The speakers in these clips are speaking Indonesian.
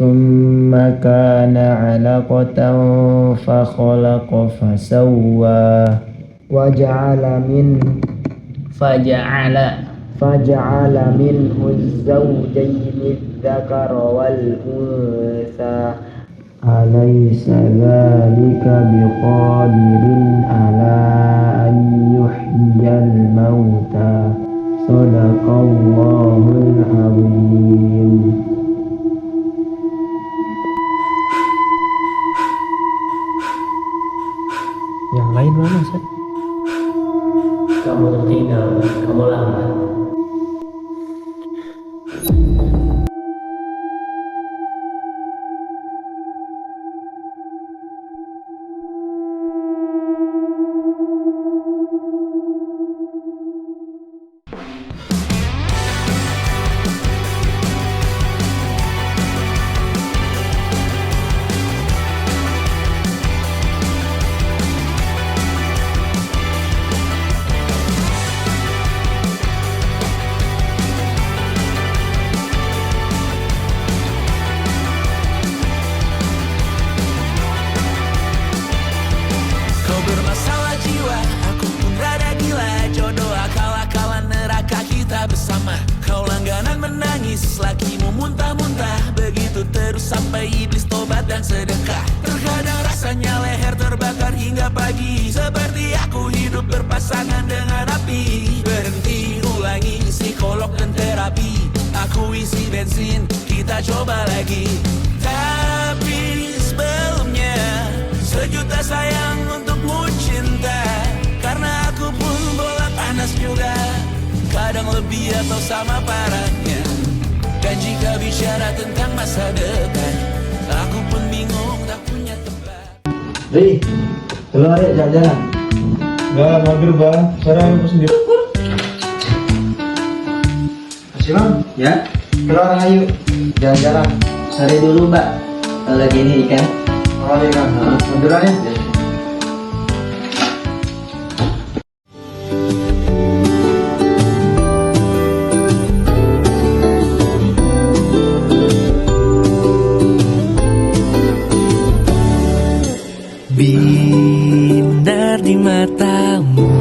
ثم كان علقة فخلق فسوى وجعل منه فجعل منه الزوجين الذكر والأنثى أليس ذلك بقادر على أن يحيي الموتى صدق الله العظيم. Yang lain mana, Ustaz? Kamu tertinggal, kamu lambat. Bermasalah jiwa, aku pun rada gila. Jodoh akal-akalan neraka kita bersama. Kau langganan menangis, lakimu muntah-muntah. Begitu terus sampai iblis tobat dan sedekah. Terkadang rasanya leher terbakar hingga pagi. Seperti aku hidup berpasangan dengan api. Berhenti, ulangi psikolog dan terapi. Aku isi bensin, kita coba lagi. Tapi sebelumnya sejuta sayang untukmu cinta. Karena aku pun bola panas juga, kadang lebih atau sama parahnya. Dan jika bicara tentang masa depan, aku pun bingung tak punya tempat. Ri, keluar ya jalan-jalan. Enggak, mager bang, sekarang aku sendiri. Masih bang? Ya? Keluar ayo, jalan-jalan. Cari dulu mbak, lagi ini ikan. Oh iya kan, munduran ya. Binar di matamu,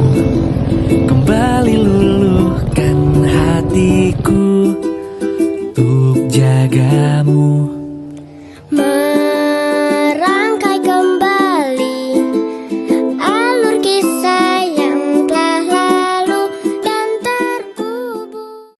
kembali luluhkan hatiku untuk jagamu. Merangkai kembali alur kisah yang telah lalu dan terkubur.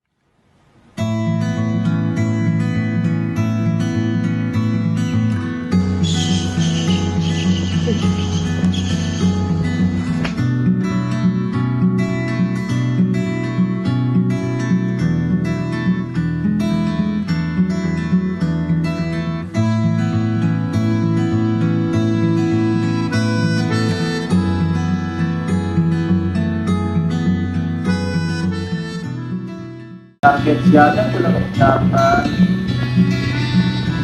Target siaga sudah tercapai.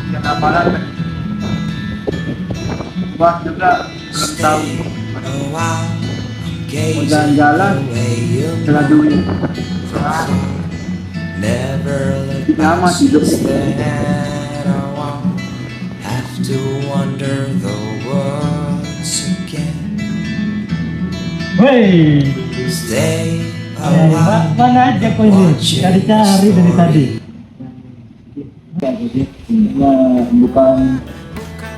Kenapa lagi? Wah juga belum tahu. Mau jalan-jalan dengan duit. Lama hidup. Woi. Mana aja kau ini? Cari-cari dari tadi. Bukan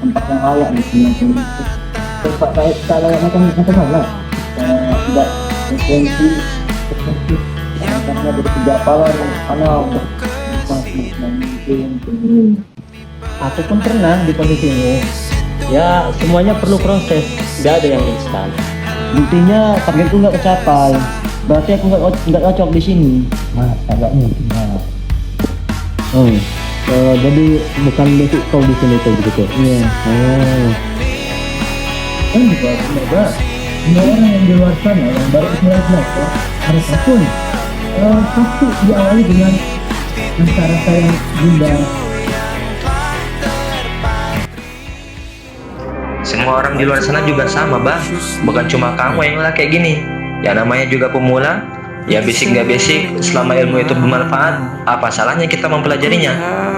tempat yang layak di sini. Tempat layak macam mana? Tidak berfungsi, karena bertiga kepala anak masih mungkin. Aku pun pernah di kondisimu. Ya semuanya perlu proses, gak ada yang instan. Buktinya targetku nggak kecapai. Berarti aku nggak cocok di sini. Nah, agak mungkin. Oh, jadi bukan basic kau di sini tuh begitu. Iya. Oh. Kan juga benar. Semua orang yang di luar sana yang baru 19 ya, harus akun. Pasti diawali dengan rasa-rasa yang bunda. Semua orang di luar sana juga sama, Bang. Bukan cuma kamu yang lah kayak gini. Ya namanya juga pemula. Ya basic nggak basic, selama ilmu itu bermanfaat, apa salahnya kita mempelajarinya?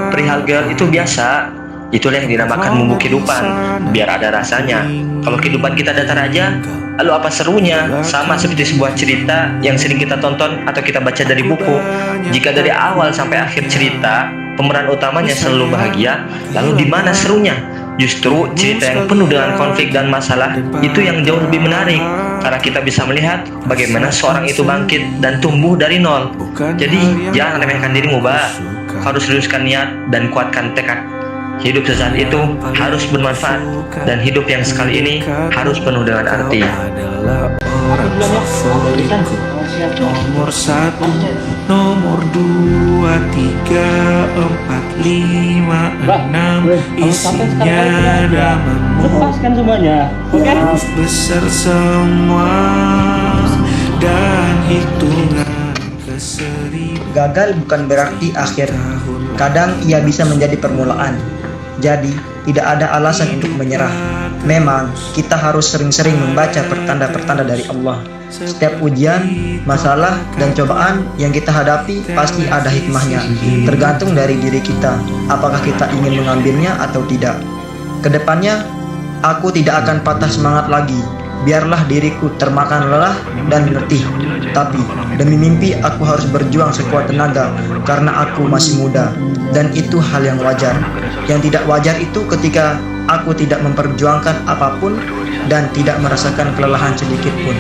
Perihal girl itu biasa. Itulah yang dinamakan bumbu kehidupan, biar ada rasanya. Kalau kehidupan kita datar aja, lalu apa serunya? Sama seperti sebuah cerita yang sering kita tonton atau kita baca dari buku. Jika dari awal sampai akhir cerita, pemeran utamanya selalu bahagia, lalu di mana serunya? Justru cerita yang penuh dengan konflik dan masalah itu yang jauh lebih menarik, karena kita bisa melihat bagaimana seorang itu bangkit dan tumbuh dari nol. Jadi jangan remehkan dirimu, harus luruskan niat dan kuatkan tekad. Hidup sesaat itu harus bermanfaat, dan hidup yang sekali ini harus penuh dengan arti. Adalah orang favoritku. Nomor 1, nomor 2, 3, 4, 5, 6. Isinya namamu. Lepaskan semuanya, oke? Huruf besar semua dan hitungan ke-1000. Gagal bukan berarti akhir. Kadang ia bisa menjadi permulaan. Jadi, tidak ada alasan untuk menyerah. Memang, kita harus sering-sering membaca pertanda-pertanda dari Allah. Setiap ujian, masalah, dan cobaan yang kita hadapi pasti ada hikmahnya. Tergantung dari diri kita, apakah kita ingin mengambilnya atau tidak. Kedepannya, aku tidak akan patah semangat lagi. Biarlah diriku termakan lelah dan letih. Tapi, demi mimpi aku harus berjuang sekuat tenaga karena aku masih muda. Dan itu hal yang wajar. Yang tidak wajar itu ketika aku tidak memperjuangkan apapun dan tidak merasakan kelelahan sedikit pun.